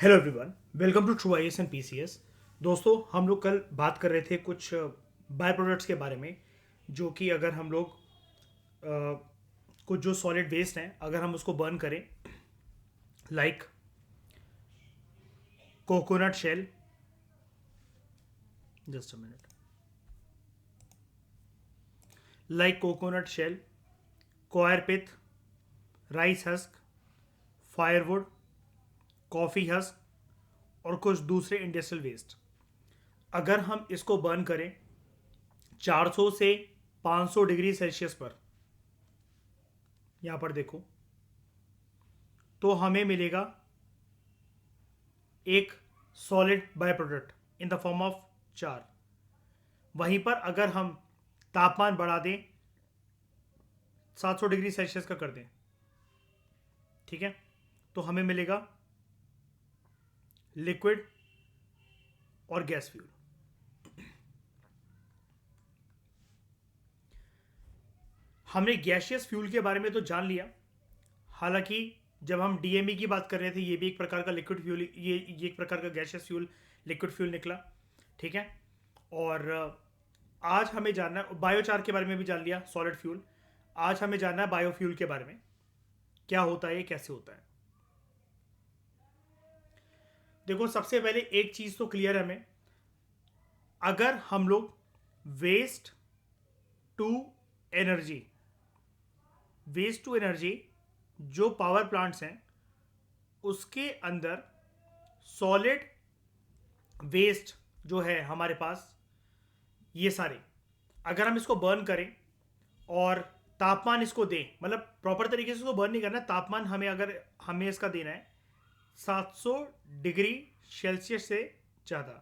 Hello everyone, welcome to true I S and P C S. दोस्तों, हम लोग कल बात कर रहे थे कुछ बाय प्रोडक्ट्स के बारे में, जो कि अगर हम लोग कुछ जो सॉलिड वेस्ट हैं अगर हम उसको बर्न करें, like coconut shell, just a minute, like coconut shell, coir pith, rice husk, firewood, coffee husk और कुछ दूसरे इंडस्ट्रियल वेस्ट, अगर हम इसको बर्न करें 400 से 500 डिग्री सेल्सियस पर, यहां पर देखो, तो हमें मिलेगा एक solid by product in the form of चार। वहीं पर अगर हम तापमान बढ़ा दें, 700 डिग्री सेल्सियस का कर दें, ठीक है, तो हमें मिलेगा लिक्विड और गैस फ्यूल। हमने गैशियस फ्यूल के बारे में तो जान लिया। हालांकि जब हम डीएमई की बात कर रहे थे, ये भी एक प्रकार का लिक्विड फ्यूल, ये एक प्रकार का गैशियस फ्यूल, लिक्विड फ्यूल निकला, ठीक है। और आज हमें जानना है, बायोचार के बारे में भी जान लिया, सॉलिड फ्यूल। आज हमें जानना है बायोफ्यूल के बारे में, क्या होता है, कैसे होता है। देखो, सबसे पहले एक चीज तो क्लियर है हमें, अगर हम लोग waste to energy, waste to energy जो पावर प्लांट्स हैं उसके अंदर सॉलिड वेस्ट जो है हमारे पास, ये सारे अगर हम इसको बर्न करें और तापमान इसको दें, मतलब प्रॉपर तरीके से इसको बर्न नहीं करना, तापमान हमें अगर हमें इसका देना है 700 डिग्री सेल्सियस से ज़्यादा,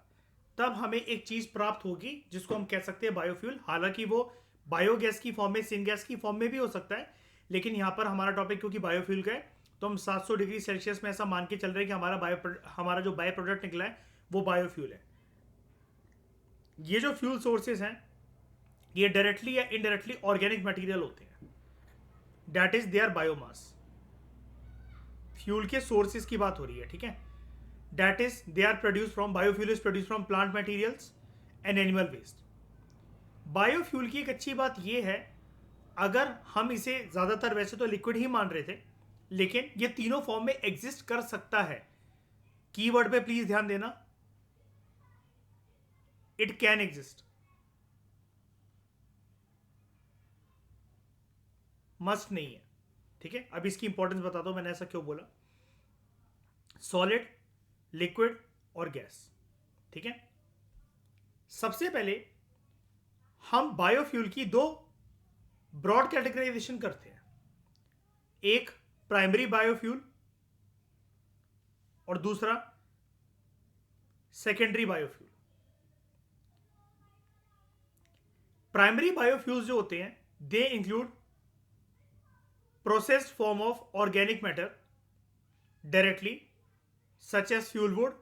तब हमें एक चीज़ प्राप्त होगी जिसको हम कह सकते हैं बायोफ्यूल। हालांकि वो बायोगैस की फॉर्म में, सिंगैस की फॉर्म में भी हो सकता है, लेकिन यहाँ पर हमारा टॉपिक क्योंकि बायोफ्यूल का है, तो हम 700 डिग्री सेल्सियस में ऐसा मान के चल रहे हैं कि हमारा जो बायो प्रोडक्ट निकला है वो बायोफ्यूल है। ये जो फ्यूल सोर्सेज हैं ये डायरेक्टली या इनडायरेक्टली ऑर्गेनिक मटेरियल होते हैं, that is there biomass. Fuel के सोर्सेज की बात हो रही है, ठीक है। That is they are produce from, biofuel is produce from plant materials and animal waste. Biofuel की एक अच्छी बात यह है, अगर हम इसे ज़्यादातर वैसे तो लिक्विड ही मान रहे थे, लेकिन ये तीनों फॉर्म में एग्जिस्ट कर सकता है। कीवर्ड पे प्लीज ध्यान देना, इट कैन एग्जिस्ट, मस्ट नहीं है, ठीक है। अब इसकी इंपॉर्टेंस बताता हूं मैंने ऐसा क्यों बोला। सॉलिड, लिक्विड और गैस, ठीक है। सबसे पहले हम बायोफ्यूल की दो ब्रॉड कैटेगराइजेशन करते हैं, एक प्राइमरी बायोफ्यूल और दूसरा सेकेंडरी बायोफ्यूल। प्राइमरी बायोफ्यूल्स जो होते हैं they include processed form of organic matter directly, such as fuel wood,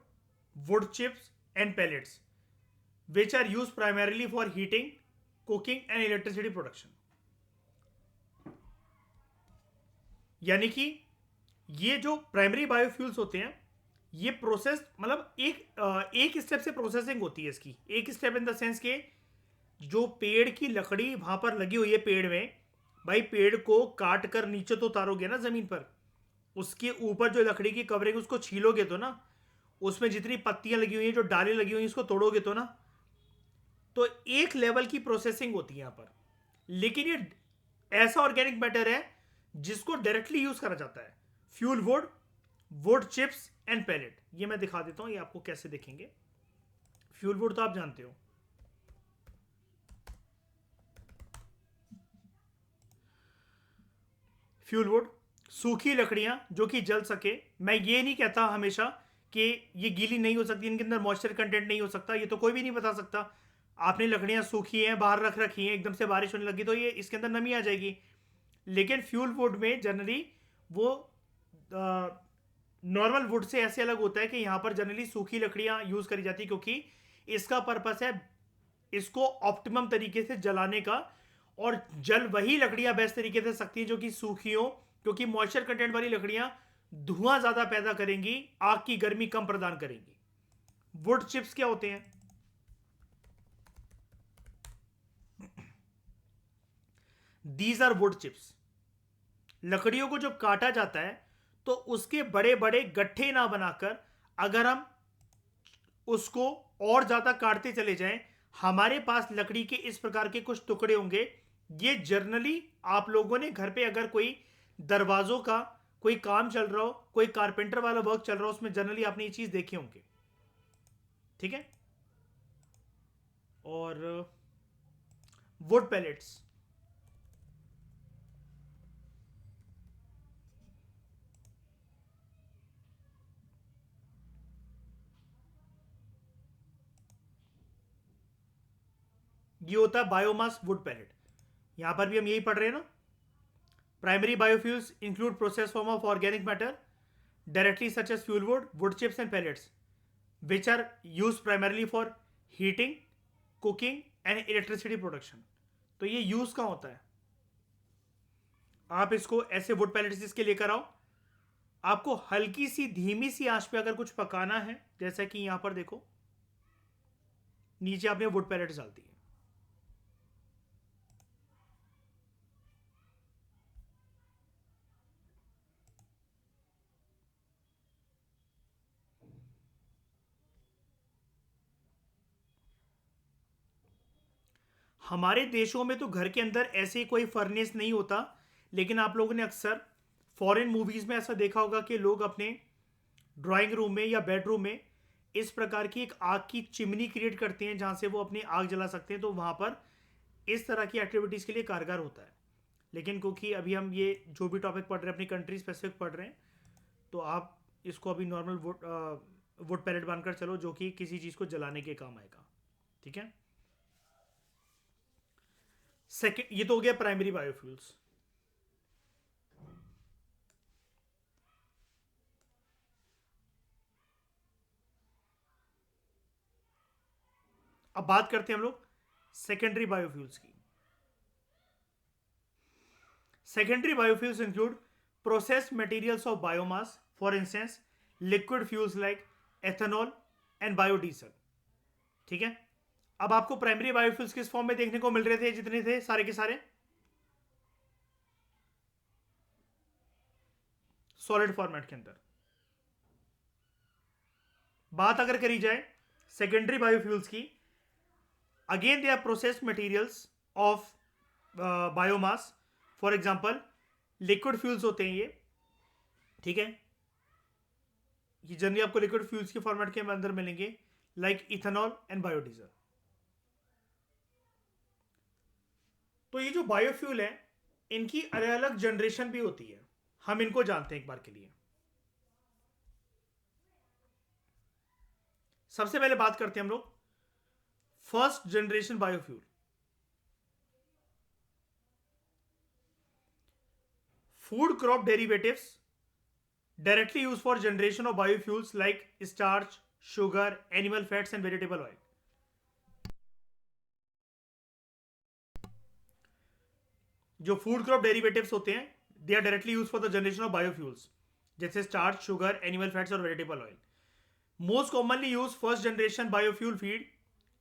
wood chips and pellets, which are used primarily for heating, cooking and electricity production। यानी कि ये जो primary biofuels होते हैं ये प्रोसेस, मतलब एक स्टेप से प्रोसेसिंग होती है इसकी। एक स्टेप इन द सेंस के जो पेड़ की लकड़ी वहां पर लगी हुई है पेड़ में, भाई पेड़ को काट कर नीचे तो उतारोगे ना जमीन पर, उसके ऊपर जो लकड़ी की कवरिंग उसको छीलोगे तो ना, उसमें जितनी पत्तियां लगी हुई हैं, जो डालें लगी हुई हैं, उसको तोड़ोगे तो ना। तो एक लेवल की प्रोसेसिंग होती है यहां पर। लेकिन ये ऐसा ऑर्गेनिक मैटर है जिसको डायरेक्टली यूज करा जाता है। Fuel wood, wood chips and pellet, ये मैं दिखा देता हूं ये आपको कैसे दिखेंगे। फ्यूल वुड तो आप जानते हो, फ्यूल वुड सूखी लकड़ियां जो कि जल सके। मैं ये नहीं कहता हमेशा कि ये गीली नहीं हो सकती, इनके अंदर मॉइस्चर कंटेंट नहीं हो सकता, ये तो कोई भी नहीं बता सकता। आपने लकड़ियां सूखी हैं, बाहर रख रखी हैं, एकदम से बारिश होने लगी तो ये इसके अंदर नमी आ जाएगी। लेकिन फ्यूल वुड में जनरली वो नॉर्मल वुड से ऐसे अलग होता है कि यहाँ पर जनरली सूखी लकड़ियां यूज करी जाती है, क्योंकि इसका पर्पस है इसको ऑप्टिमम तरीके से जलाने का, और जल वही लकड़ियां बेस्ट तरीके से सकती हैं जो कि सूखी हो, क्योंकि मॉइस्चर कंटेंट वाली लकड़ियां धुआं ज्यादा पैदा करेंगी, आग की गर्मी कम प्रदान करेंगी। वुड चिप्स क्या होते हैं? These are wood chips. लकड़ियों को जब काटा जाता है तो उसके बड़े बड़े गट्ठे ना बनाकर अगर हम उसको और ज्यादा काटते चले जाएं, हमारे पास लकड़ी के इस प्रकार के कुछ टुकड़े होंगे। ये जर्नली आप लोगों ने घर पे अगर कोई दरवाजों का कोई काम चल रहा हो, कोई कारपेंटर वाला वर्क चल रहा हो, उसमें जनरली आपने ये चीज देखी होंगे। ठीक है। और वुड पैलेट्स, ये होता है बायोमास वुड पैलेट। यहां पर भी हम यही पढ़ रहे हैं ना। Primary biofuels include process form of organic matter directly such as fuel wood, wood chips and pellets, which are used primarily for heating, cooking and electricity production. तो ये यूज कहाँ होता है? आप इसको ऐसे वुड पैलेट्स इसके लेकर आओ, आपको हल्की सी धीमी सी आंच पे अगर कुछ पकाना है, जैसा कि यहां पर देखो नीचे आपने वुड पैलेट्स डाल दी है। हमारे देशों में तो घर के अंदर ऐसे कोई फर्नेस नहीं होता, लेकिन आप लोगों ने अक्सर फॉरेन मूवीज में ऐसा देखा होगा कि लोग अपने ड्राइंग रूम में या बेडरूम में इस प्रकार की एक आग की चिमनी क्रिएट करते हैं जहां से वो अपनी आग जला सकते हैं। तो वहां पर इस तरह की एक्टिविटीज़ के लिए कारगर होता है। लेकिन क्योंकि अभी हम ये जो भी टॉपिक पढ़ रहे हैं अपनी कंट्री स्पेसिफिक पढ़ रहे हैं, तो आप इसको अभी नॉर्मल वुड पैलेट बनकर चलो जो कि किसी चीज़ को जलाने के काम आएगा। ठीक है। सेकेंड, ये तो हो गया प्राइमरी बायोफ्यूल्स। अब बात करते हैं हम लोग सेकेंडरी बायोफ्यूल्स की। Secondary biofuels include processed materials of biomass, for instance liquid fuels like ethanol and biodiesel. ठीक है। अब आपको प्राइमरी बायोफ्यूल्स किस फॉर्म में देखने को मिल रहे थे? जितने थे सारे के सारे सॉलिड फॉर्मेट के अंदर। बात अगर करी जाए सेकेंडरी बायोफ्यूल्स की, again they are processed materials of biomass. For example liquid fuels होते हैं ये। ठीक है। ये जनरली आपको लिक्विड फ्यूल्स के फॉर्मेट के अंदर मिलेंगे, लाइक इथेनॉल एंड बायोडीजल। तो ये जो बायोफ्यूल है इनकी अलग अलग जनरेशन भी होती है, हम इनको जानते हैं एक बार के लिए। सबसे पहले बात करते हैं हम लोग first generation biofuel. Food crop derivatives directly used for generation of biofuels like starch, sugar, animal fats and vegetable oil. जो फूड क्रॉप डेरिवेटिव्स होते हैं they are directly use for the generation of biofuels, जैसे starch, sugar, animal fats और vegetable oil. Most commonly use first generation biofuel feed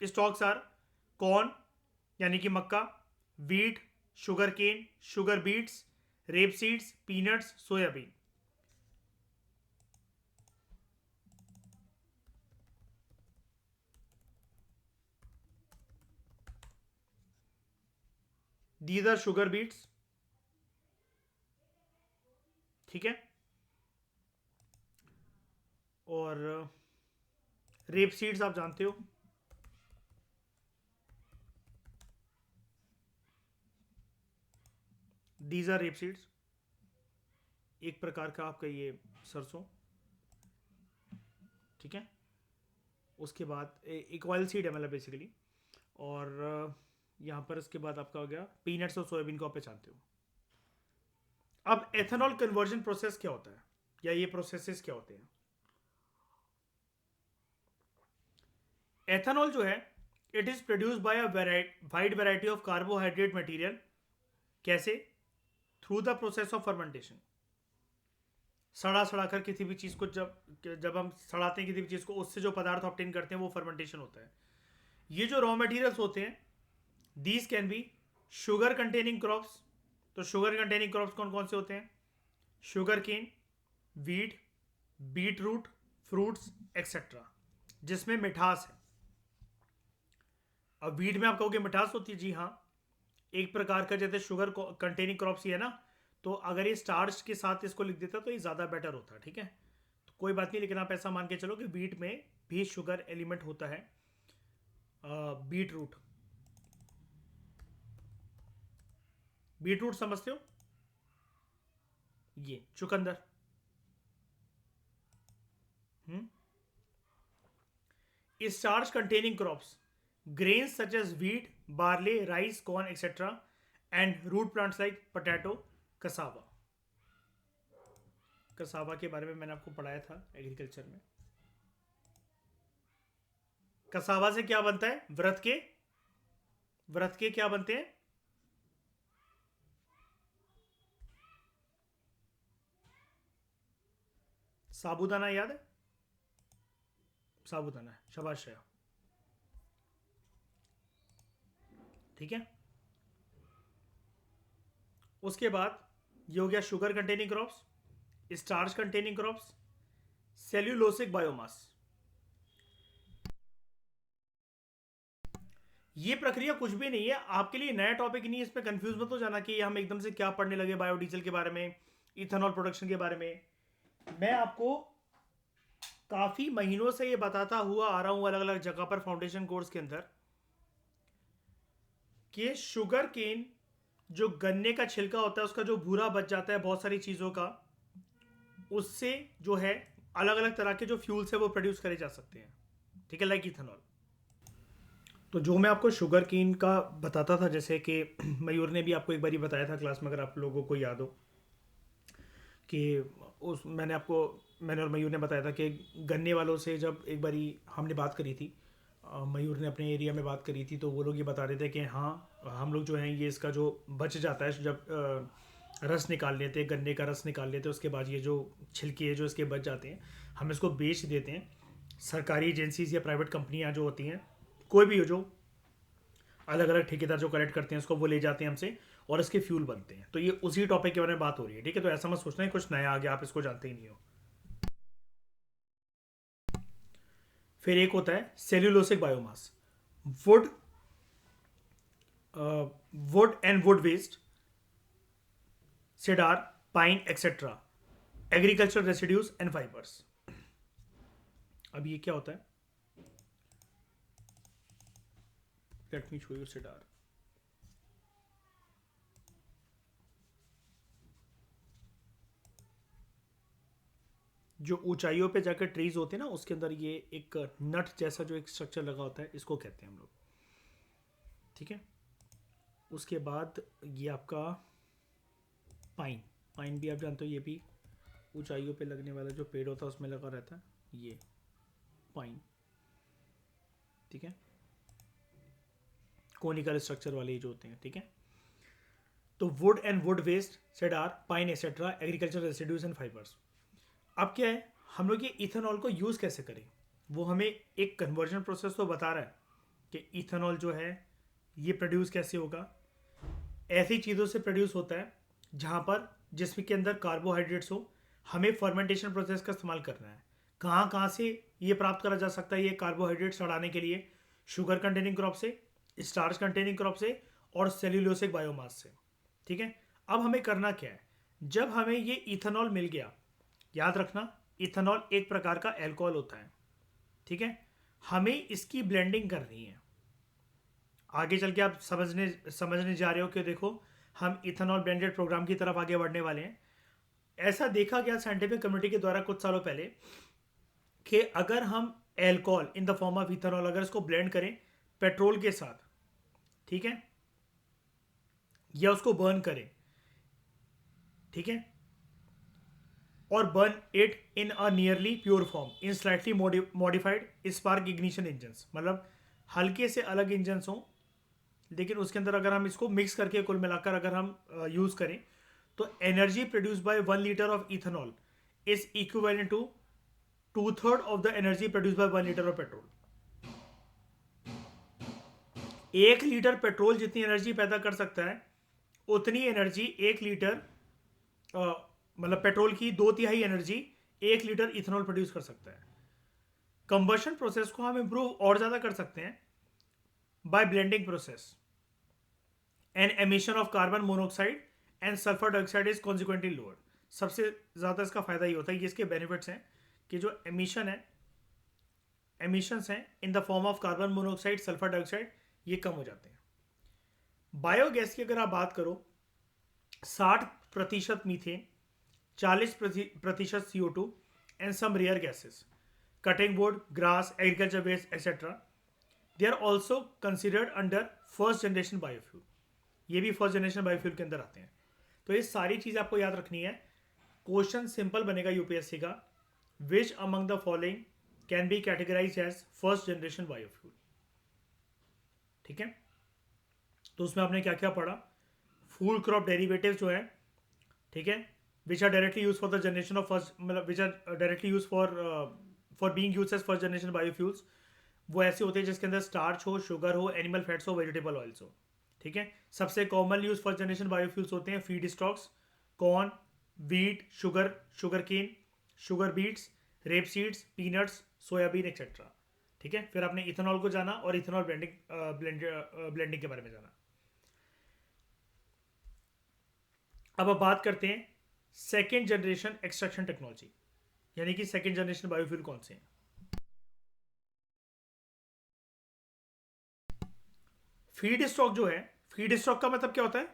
stocks are corn यानी कि मक्का, wheat, sugar cane, sugar beets, rape seeds, peanuts, soybean. These are sugar beets। ठीक है। और rape seeds आप जानते हो। दीज आर रेप सीड्स, एक प्रकार का आपका ये सरसों। ठीक है। उसके बाद एक ऑयल सीड है मतलब बेसिकली। और यहाँ पर इसके बाद आपका हो गया पीनट्स और सोयाबीन को आप पहचानते हो। अब एथेनॉल कन्वर्जन प्रोसेस क्या होता है या ये प्रोसेसेस क्या होते हैं? एथेनॉल जो है it is produce by a wide variety of carbohydrate material. कैसे? Through the process of fermentation. सड़ा सड़ा कर किसी भी चीज़ को जब हम सड़ाते हैं किसी भी चीज़ को, उससे जो पदार्थ ऑब्टेन करते हैं वो फर्मेंटेशन होता है। ये जो रॉ मटेरियल्स होते हैं, these can be sugar containing crops. तो शुगर कंटेनिंग क्रॉप्स कौन कौन से होते हैं? Sugarcane, wheat, beetroot, fruits etcetera, जिसमें मिठास है। अब वीट में आप कहोगे मिठास होती है, जी हाँ, एक प्रकार का जैसे शुगर कंटेनिंग क्रॉप्स ही है ना, तो अगर ये स्टार्च के साथ इसको लिख देता तो ये ज़्यादा बेटर होता, ठीक है। तो कोई बात नहीं, लेकिन आप ऐसा मान के चलो कि वीट में भी शुगर एलिमेंट होता है। बीट रूट, बीट रूट समझते हो? ये चुकंदर। Starch containing crops, grains such as wheat, barley, rice, corn, etc., and root plants like potato, cassava। Cassava के बारे में मैंने आपको पढ़ाया था एग्रीकल्चर में। कसावा से क्या बनता है? व्रत के क्या बनते हैं? साबूदाना याद है? साबूदाना है, शाबाश है, ठीक है। उसके बाद ये हो गया sugar containing crops, starch containing crops, cellulosic biomass. ये प्रक्रिया कुछ भी नहीं है, आपके लिए नया टॉपिक नहीं है, इसमें कंफ्यूज मत हो जाना कि हम एकदम से क्या पढ़ने लगे बायोडीजल के बारे में, इथेनॉल प्रोडक्शन के बारे में। मैं आपको काफी महीनों से ये बताता हुआ आ रहा हूं अलग अलग जगह पर फाउंडेशन कोर्स के अंदर कि शुगर केन, जो गन्ने का छिलका होता है उसका जो भूरा बच जाता है बहुत सारी चीज़ों का, उससे जो है अलग अलग तरह के जो फ्यूल्स है वो प्रोड्यूस करे जा सकते हैं, ठीक है, लाइक इथेनॉल। तो जो मैं आपको शुगर केन का बताता था, जैसे कि मयूर ने भी आपको एक बार बताया था क्लास में, अगर आप लोगों को याद हो, कि मैंने और मयूर ने बताया था कि गन्ने वालों से जब एक बारी हमने बात करी थी, मयूर ने अपने एरिया में बात करी थी, तो वो लोग ये बता रहे थे कि हाँ, हम लोग जो हैं ये इसका जो बच जाता है जब रस निकाल लेते हैं, गन्ने का रस निकाल लेते हैं, उसके बाद ये जो छिलके है जो इसके बच जाते हैं, हम इसको बेच देते हैं। सरकारी एजेंसीज या प्राइवेट कंपनियाँ जो होती हैं, कोई भी हो, जो अलग अलग ठेकेदार जो कलेक्ट करते हैं उसको, वो ले जाते हैं हमसे और इसके फ्यूल बनते हैं। तो ये उसी टॉपिक के बारे में बात हो रही है, ठीक है। तो ऐसा मत सोचना है कुछ नया आ गया, आप इसको जानते ही नहीं हो। फिर एक होता है cellulosic biomass, wood wood and wood waste, cedar, pine etcetera, agriculture residues and fibres. अब ये क्या होता है? Let me show you cedar। जो ऊंचाइयों पे जाकर ट्रीज होते हैं ना, उसके अंदर ये एक नट जैसा जो एक स्ट्रक्चर लगा होता है, इसको कहते हैं हम लोग, ठीक है। उसके बाद ये आपका पाइन, पाइन भी आप जानते हो, ये भी ऊंचाइयों पे लगने वाला जो पेड़ होता है उसमें लगा रहता है, ये पाइन, ठीक है, कोनिकल स्ट्रक्चर वाले जो होते हैं, ठीक है। तो wood and wood waste, cedar, pine etcetera, agriculture residues and fibres. अब क्या है, हम लोग ये इथेनॉल को यूज़ कैसे करें, वो हमें एक कन्वर्जन प्रोसेस तो बता रहा है कि इथेनॉल जो है ये प्रोड्यूस कैसे होगा। ऐसी चीज़ों से प्रोड्यूस होता है जहाँ पर जिसमें के अंदर कार्बोहाइड्रेट्स हो, हमें फर्मेंटेशन प्रोसेस का इस्तेमाल करना है। कहाँ कहाँ से ये प्राप्त करा जा सकता है ये कार्बोहाइड्रेट्स सड़ाने के लिए? शुगर कंटेनिंग क्रॉप से, स्टार्च कंटेनिंग क्रॉप से, और सेल्यूलोसिक बायोमास से, ठीक है। अब हमें करना क्या है, जब हमें ये इथेनॉल मिल गया, याद रखना इथेनॉल एक प्रकार का एल्कोहल होता है, ठीक है। हमें इसकी ब्लेंडिंग करनी है। आगे चल के आप समझने जा रहे हो कि देखो हम इथेनॉल ब्लेंडेड प्रोग्राम की तरफ आगे बढ़ने वाले हैं। ऐसा देखा गया साइंटिफिक कम्युनिटी के द्वारा कुछ सालों पहले कि अगर हम alcohol in the form of ethanol अगर इसको ब्लेंड करें पेट्रोल के साथ, ठीक है, या उसको बर्न करें, ठीक है, और burn it in a nearly pure form in slightly modified spark ignition engines, मतलब हल्के से अलग इंजन्स हों, लेकिन उसके अंदर अगर हम इसको मिक्स करके कुल मिलाकर अगर हम यूज़ करें, तो energy produce by 1 litre of ethanol is equivalent to 2/3 of the energy produced by 1 liter of petrol. 1 litre petrol जितनी एनर्जी पैदा कर सकता है उतनी एनर्जी 1 लीटर मतलब पेट्रोल की 2/3 एनर्जी 1 लीटर इथेनॉल प्रोड्यूस कर सकता है. कंबशन प्रोसेस को हम इंप्रूव और ज्यादा कर सकते हैं by blending process. And emission of carbon monoxide and sulphur dioxide is consequently lower. सबसे ज्यादा इसका फायदा ये होता है कि इसके बेनिफिट्स हैं कि जो एमिशंस हैं in the form of carbon monoxide, sulphur dioxide, ये कम हो जाते हैं. बायोगैस की अगर आप बात करो 60% methane, 40% CO2 and some rare gases, cutting wood, grass, agriculture waste, etc. They are also considered under first generation biofuel. ये भी फर्स्ट जनरेशन बायोफ्यूल के अंदर आते हैं. तो ये सारी चीज़ आपको याद रखनी है. क्वेश्चन सिंपल बनेगा यूपीएससी का, which among the following can be categorise as first generation biofuel. ठीक है, तो उसमें आपने क्या क्या पढ़ा. फूड क्रॉप डेरिवेटिव जो है, ठीक है, which are directly use for the generation of first, मतलब which are directly use for being used as first generation biofuels. वो ऐसे होते हैं जिसके अंदर स्टार्च हो, शुगर हो, एनिमल फैट्स हो, वेजिटेबल ऑयल्स हो. ठीक है, सबसे commonly use first generation biofuels होते हैं feedstocks, corn, wheat, sugar cane, sugar beets, rape seeds, peanuts, soybean etcetera. ठीक है, फिर आपने इथेनॉल को जाना और इथेनॉल ब्लेंडिंग के बारे में जाना. अब बात करते हैं सेकेंड जनरेशन एक्सट्रैक्शन टेक्नोलॉजी, यानी कि सेकेंड जनरेशन बायोफ्यूल कौन से हैं. फीड स्टॉक जो है, फीड स्टॉक का मतलब क्या होता है.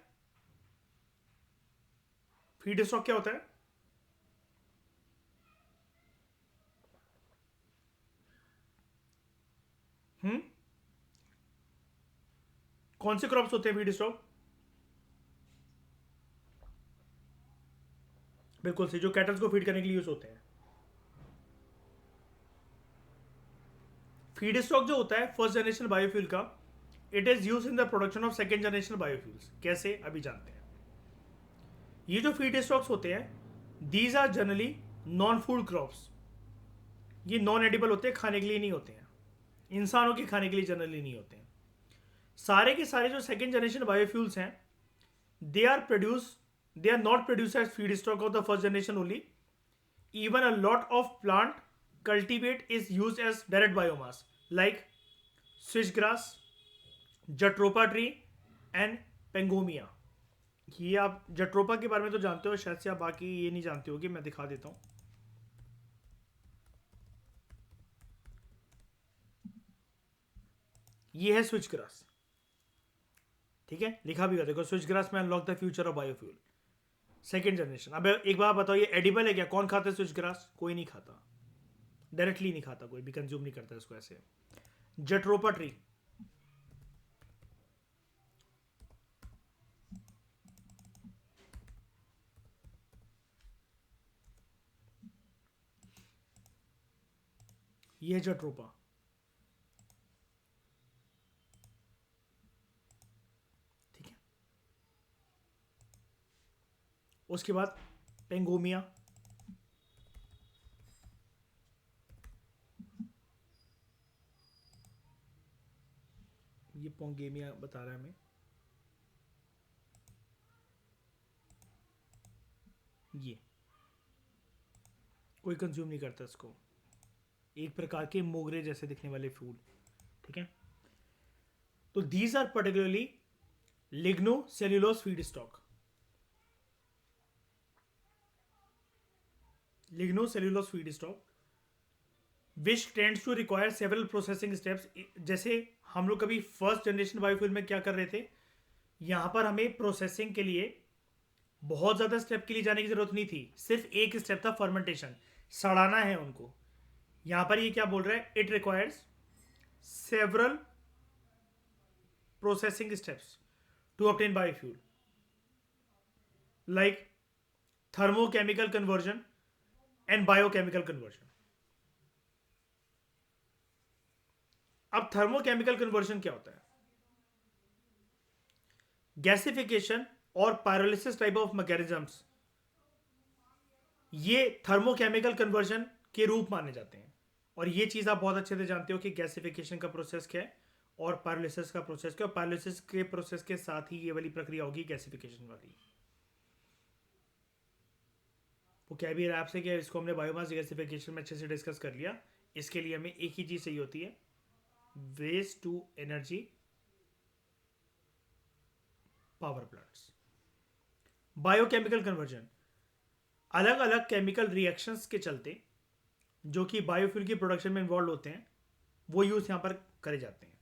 फीड स्टॉक क्या होता है. कौन से क्रॉप्स होते हैं फीड स्टॉक. बिल्कुल से, जो कैटल्स को फीड करने के लिए यूज होते हैं. फीड स्टॉक जो होता है फर्स्ट जनरेशन बायोफ्यूल का, it is use in the production of second generation biofuels. कैसे, अभी जानते हैं. ये जो फीड स्टॉक्स होते हैं, these are generally non food crops. ये नॉन एडिबल होते हैं, खाने के लिए नहीं होते हैं, इंसानों के खाने के लिए जनरली नहीं होते हैं. सारे के सारे जो सेकेंड जनरेशन बायोफ्यूल्स हैं, they are not produce as feed stock of the first generation only. Even a lot of plant cultivate is use as direct biomass like switch grass, jatropha tree and pongamia. ये आप जट्रोपा के बारे में तो जानते हो शायद से, आप बाकी ये नहीं जानते हो कि मैं दिखा देता हूं. ये है स्विच ग्रास. ठीक है, लिखा भी हुआ देखो, स्विच ग्रास में unlock the future of biofuel second generation. अब एक बार बताओ, ये एडिबल है क्या. कौन खाता है स्विच ग्रास. कोई नहीं खाता, डायरेक्टली नहीं खाता, कोई भी कंज्यूम नहीं करता इसको ऐसे. जट्रोपा ट्री, ये है जट्रोपा. ठीक है, उसके बाद पेंगोमिया, ये पोंगेमिया बता रहा है हमें. ये कोई कंज्यूम नहीं करता इसको, एक प्रकार के मोगरे जैसे दिखने वाले फूल. ठीक है, तो these are particularly lignocellulose feedstock. Lignocellulose feedstock which tends to require several processing steps. जैसे हम लोग कभी फर्स्ट जनरेशन बायोफ्यूल में क्या कर रहे थे, यहां पर हमें प्रोसेसिंग के लिए बहुत ज़्यादा स्टेप के लिए जाने की जरूरत नहीं थी, सिर्फ एक स्टेप था, फर्मेंटेशन, सड़ाना है उनको. यहां पर ये क्या बोल रहा है, it requires several processing steps to obtain biofuel like thermochemical conversion and biochemical conversion. अब थर्मोकेमिकल कन्वर्जन क्या होता है. गैसिफिकेशन और पायरोलिसिस टाइप ऑफ मैकेनिज्म्स ये थर्मोकेमिकल कन्वर्जन के रूप माने जाते हैं। और ये चीज़ आप बहुत अच्छे से जानते हो कि गैसिफिकेशन का प्रोसेस क्या है और पायरोलिसिस का प्रोसेस क्या है। पायरोलिसिस के प्रोसेस के साथ ही ये वाली प्रक्रिया होगी गैसिफिकेशन वाली। वो कह भी रहा है आपसे कि इसको हमने बायोमास गैसिफिकेशन में अच्छे से डिस्कस कर लिया। इसके लिए हमें एक ही चीज़ चाहिए होती है, waste to energy power plants. Biochemical conversion, अलग अलग केमिकल रिएक्शंस के चलते जो कि बायोफ्यूल की प्रोडक्शन में इन्वॉल्व होते हैं वो यूज यहां पर करे जाते हैं।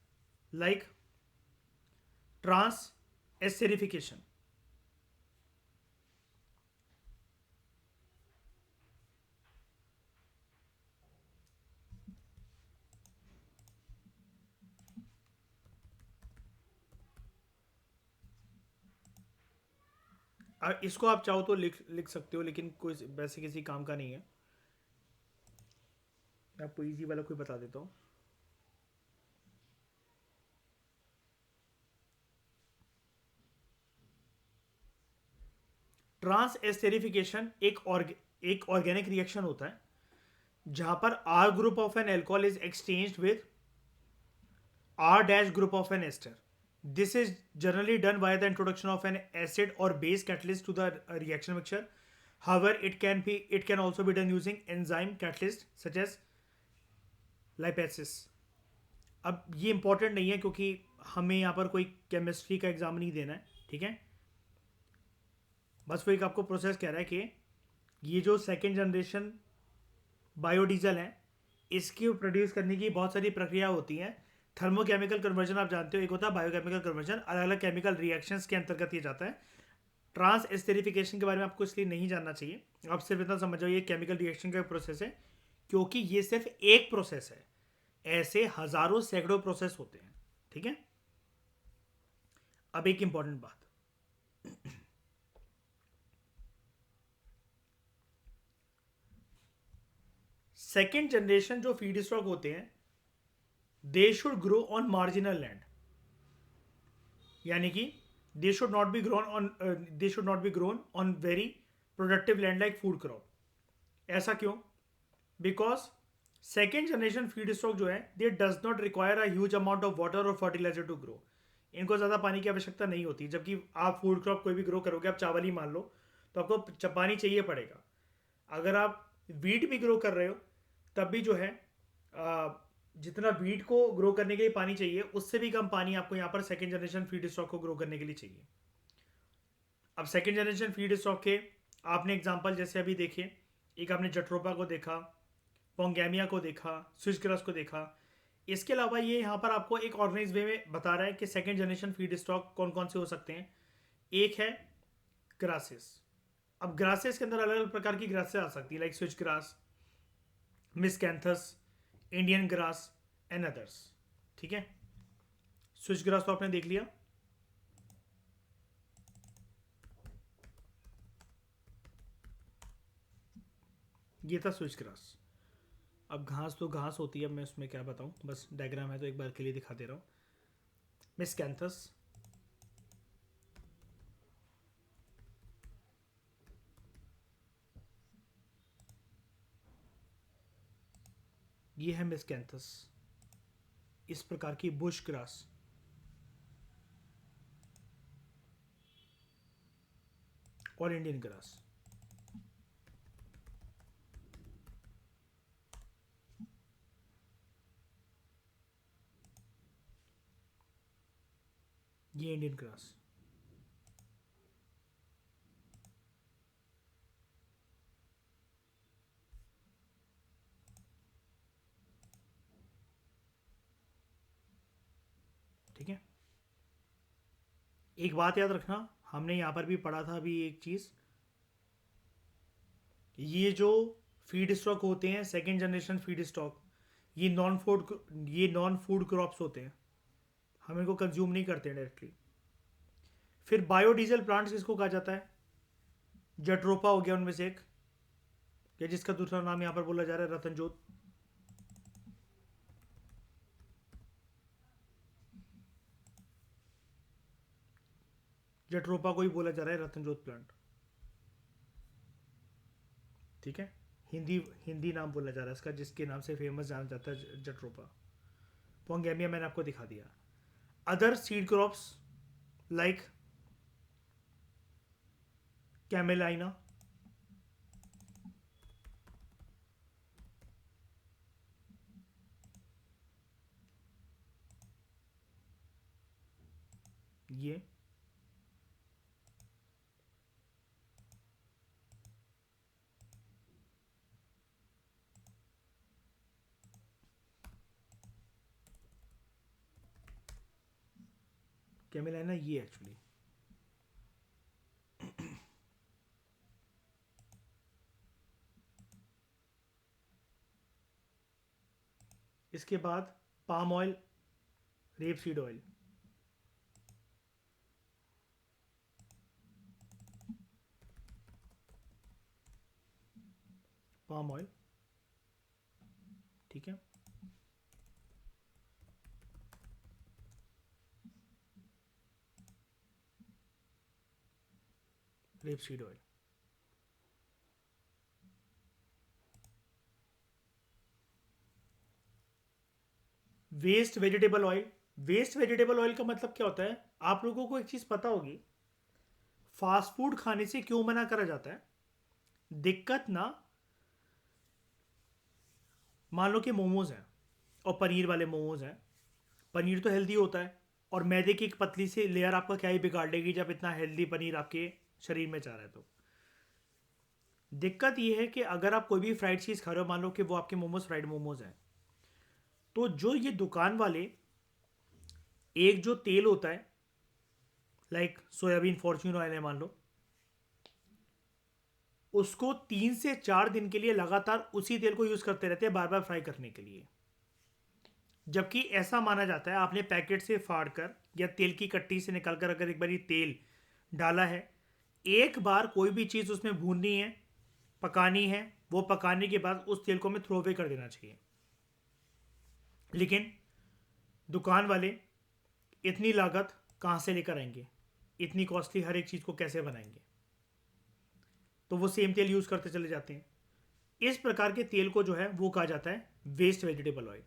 लाइक ट्रांस एस्टेरिफिकेशन, इसको आप चाहो तो लिख लिख सकते हो, लेकिन कोई वैसे किसी काम का नहीं है। मैं आपको इजी वाला कोई बता देता हूँ। ट्रांस एस्टेरिफिकेशन एक ऑर्गेनिक रिएक्शन होता है जहां पर R group of an alcohol is exchanged with R dash group of an ester. This is generally done via the introduction of an acid or base catalyst to the reaction mixture. However, it can also be done using enzyme catalyst such as lipases. अब ये important नहीं है क्योंकि हमें यहाँ पर कोई chemistry का एग्जाम नहीं देना है, ठीक है। बस वो एक आपको प्रोसेस कह रहा है कि ये जो सेकेंड जनरेशन बायोडीजल है इसकी प्रोड्यूस करने की बहुत सारी प्रक्रिया होती हैं। थर्मोकेमिकल कन्वर्जन आप जानते हो, एक होता है बायोकेमिकल कन्वर्जन, अलग अलग केमिकल रिएक्शंस के अंतर्गत ये जाता है। ट्रांस एस्टेरिफिकेशन के बारे में आपको इसलिए नहीं जानना चाहिए, आप सिर्फ इतना समझ जाओ ये केमिकल रिएक्शन का प्रोसेस है, क्योंकि ये सिर्फ एक प्रोसेस है, ऐसे हजारों सैकड़ों प्रोसेस होते हैं, ठीक है। अब एक इंपॉर्टेंट बात, सेकेंड जनरेशन जो फीड स्टॉक होते हैं they should grow on marginal land, यानी कि they should not be grown on very productive land like food crop. ऐसा क्यों? Because second generation feed stock जो है दे does not require a huge amount of water और fertiliser to grow. इनको ज़्यादा पानी की आवश्यकता नहीं होती। जबकि आप फूड क्रॉप कोई भी ग्रो करोगे, आप चावल ही मान लो, तो आपको पानी चाहिए पड़ेगा। अगर आप वीट भी ग्रो कर रहे हो तब भी जो है जितना वीट को ग्रो करने के लिए पानी चाहिए उससे भी कम पानी आपको यहाँ पर सेकेंड जनरेशन फीड स्टॉक को ग्रो करने के लिए चाहिए। अब सेकेंड जनरेशन फीड स्टॉक के आपने एग्जांपल जैसे अभी देखे, एक आपने जट्रोपा को देखा, पोंगैमिया को देखा, स्विच ग्रास को देखा। इसके अलावा ये यहाँ पर आपको एक ऑर्गेनाइज वे में बता रहा है कि सेकेंड जनरेशन फीड स्टॉक कौन कौन से हो सकते हैं। एक है ग्रासेस। अब ग्रासेस के अंदर अलग अलग प्रकार की ग्रासेस आ सकती है, like switch grass, miscanthus, Indian grass and others, ठीक है। स्विच ग्रास तो आपने देख लिया। ये था स्विच ग्रास। अब घास तो घास होती है, मैं उसमें क्या बताऊं, बस डायग्राम है तो एक बार के लिए दिखा दे रहा हूं। मिसकैंथस, ये है मिसकैंथस, इस प्रकार की बुश ग्रास। और इंडियन ग्रास, ये इंडियन ग्रास। ठीक है, एक बात याद रखना, हमने यहां पर भी पढ़ा था अभी एक चीज, ये जो फीड स्टॉक होते हैं सेकेंड जनरेशन फीड स्टॉक, ये नॉन फूड क्रॉप्स होते हैं, हम इनको कंज्यूम नहीं करते डायरेक्टली। फिर बायोडीजल प्लांट्स किसको कहा जाता है? जट्रोपा हो गया उनमें से एक, या जिसका दूसरा नाम यहां पर बोला जा रहा है रतनजोत। जट्रोपा को ही बोला जा रहा है रतनजोत प्लांट, ठीक है, हिंदी हिंदी नाम बोला जा रहा है इसका, जिसके नाम से फेमस जाना जाता है जट्रोपा। पोंगेमिया मैंने आपको दिखा दिया। Other seed crops like camelina, ये कैमेलाइना, ये एक्चुअली इसके बाद palm oil, rapeseed oil, palm oil, ठीक है। Rapeseed oil, waste vegetable oil. Waste vegetable oil का मतलब क्या होता है, आप लोगों को एक चीज पता होगी, फास्ट फूड खाने से क्यों मना करा जाता है। दिक्कत ना, मान लो कि मोमोज हैं और पनीर वाले मोमोज हैं, पनीर तो हेल्दी होता है, और मैदे की एक पतली सी लेयर आपका क्या ही बिगाड़ देगी जब इतना हेल्दी पनीर आपके शरीर में जा रहा है। तो दिक्कत ये है कि अगर आप कोई भी फ्राइड चीज़ खा रहे हो, मान लो कि वो आपके मोमोज फ्राइड मोमोज हैं, तो जो ये दुकान वाले एक जो तेल होता है, लाइक सोयाबीन फॉर्च्यून ऑयल है मान लो, उसको 3 से 4 दिन के लिए लगातार उसी तेल को यूज करते रहते हैं बार बार फ्राई करने के लिए। जबकि ऐसा माना जाता है, आपने पैकेट से फाड़ कर या तेल की कट्टी से निकाल कर अगर एक बार तेल डाला है, एक बार कोई भी चीज़ उसमें भूननी है, पकानी है, वो पकाने के बाद उस तेल को हमें थ्रो अवे कर देना चाहिए। लेकिन दुकान वाले इतनी लागत कहाँ से लेकर आएंगे, इतनी कॉस्टली हर एक चीज़ को कैसे बनाएंगे, तो वो सेम तेल यूज़ करते चले जाते हैं। इस प्रकार के तेल को जो है वो कहा जाता है वेस्ट वेजिटेबल ऑयल,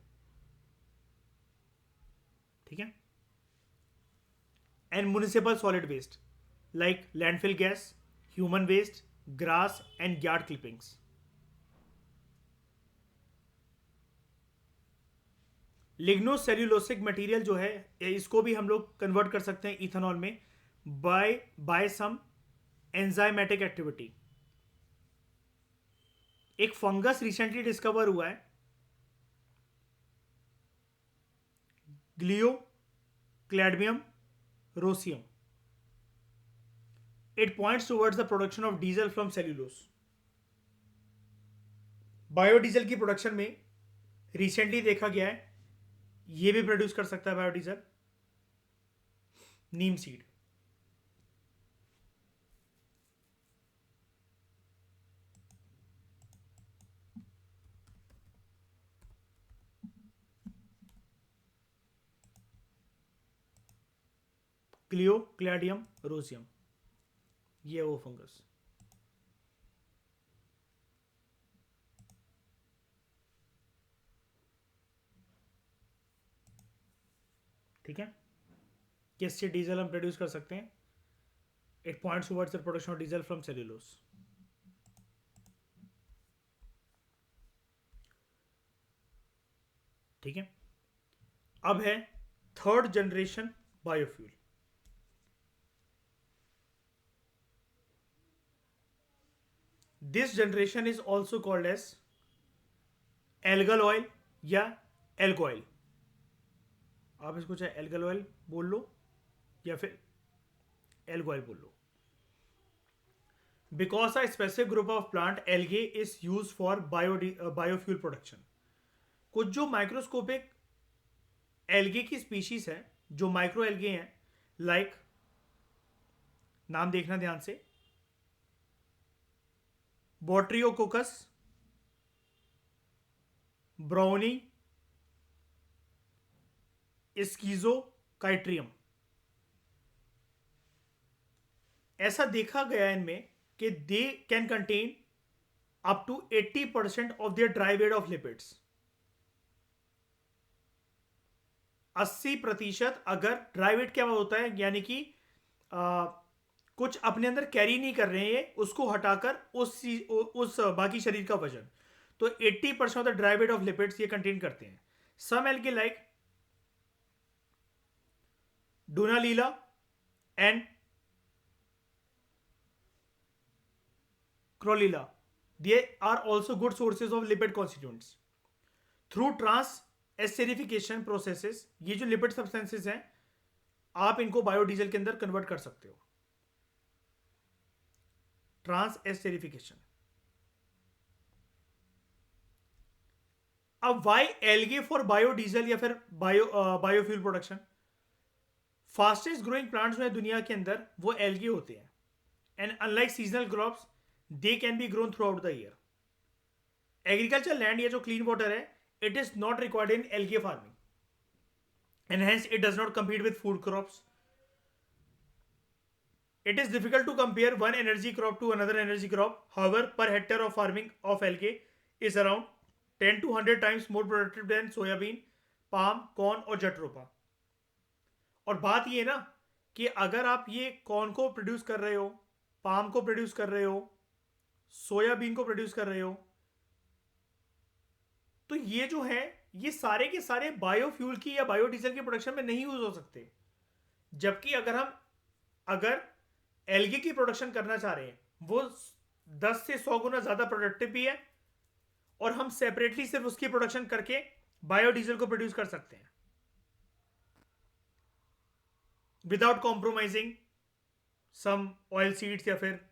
ठीक है। And municipal solid waste like landfill gas, human waste, grass and yard clippings. Lignocellulosic material जो है, इसको भी हम लोग कन्वर्ट कर सकते हैं इथेनॉल में by by some enzymatic activity. एक फंगस रिसेंटली डिस्कवर हुआ है, gliocladium roseum. It points towards the production of diesel from cellulose. Biodiesel की प्रोडक्शन में रिसेंटली देखा गया है, ये भी प्रोड्यूस कर सकता है biodiesel, neem seed. Gliocladium roseum, ये वो फंगस। ठीक है, किससे डीजल हम प्रोड्यूस कर सकते हैं, it points towards the production of diesel from cellulose. ठीक है, अब है third generation biofuel. This generation is also called as algal oil या एल्गोइल। आप इसको चाहे एल्गल ऑयल बोल लो या फिर एल्गोइल बोल लो। Because a specific group of plant algae is use for biofuel production. कुछ जो माइक्रोस्कोपिक एल्गे की स्पीशीज है, जो माइक्रो एल्गे हैं, लाइक नाम देखना ध्यान से, बोट्रियोकोकस, ब्राउनी, स्कीजोकाइट्रियम। ऐसा देखा गया इनमें कि they can contain up to 80% of their dry weight of lipids. 80% अगर ड्राई वेट क्या होता है, यानी कि कुछ अपने अंदर कैरी नहीं कर रहे हैं, उसको हटाकर उस बाकी शरीर का वजन, तो 80% of the dry weight of lipids ये कंटेन करते हैं. Some algae like Dunaliella and Chlorella, they are also good sources of lipid constituents. Through trans esterification processes, ये जो लिपिड सब्सटेंसेस हैं, आप इनको बायोडीजल के अंदर कन्वर्ट कर सकते हो. Transesterification. अब वाई एल्गे फॉर बायोडीजल या फिर biofuel production. Fastest growing plants जो है दुनिया के अंदर वो एल्गे होते हैं. And unlike seasonal crops, they can be grown throughout the year. Agriculture land या जो क्लीन वाटर है, it is not required in algae farming, and hence it does not compete with food crops. It is difficult to compare one energy crop to another energy crop. However, per hectare of farming of algae is around 10 to 100 times more productive than soybean, palm, corn और जट्रोपा. और बात ये है ना कि अगर आप ये कॉर्न को प्रोड्यूस कर रहे हो, पाम को प्रोड्यूस कर रहे हो, सोयाबीन को प्रोड्यूस कर रहे हो, तो ये जो है ये सारे के सारे बायोफ्यूल की या बायोडीजल की प्रोडक्शन में नहीं यूज हो सकते. जबकि अगर एल्गे की प्रोडक्शन करना चाह रहे हैं, वो 10 से 100 गुना ज्यादा प्रोडक्टिव भी है, और हम सेपरेटली सिर्फ उसकी प्रोडक्शन करके बायोडीजल को प्रोड्यूस कर सकते हैं without compromising some oil seeds या फिर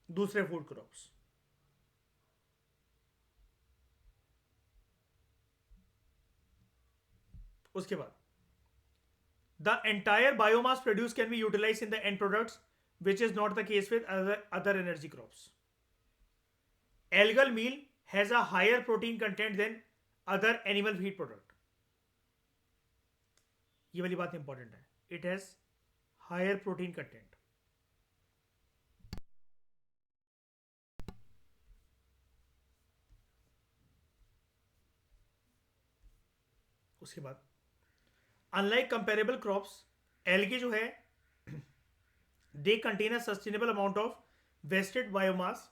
दूसरे फूड क्रॉप्स. उसके बाद the entire biomass produce can be utilise in the end products, which is not the case with other energy crops. Algal meal has a higher protein content than other animal feed product. ये वाली बात important है. It has higher protein content. उसके बाद unlike comparable crops, algae जो है they contain a sustainable amount of wasted biomass.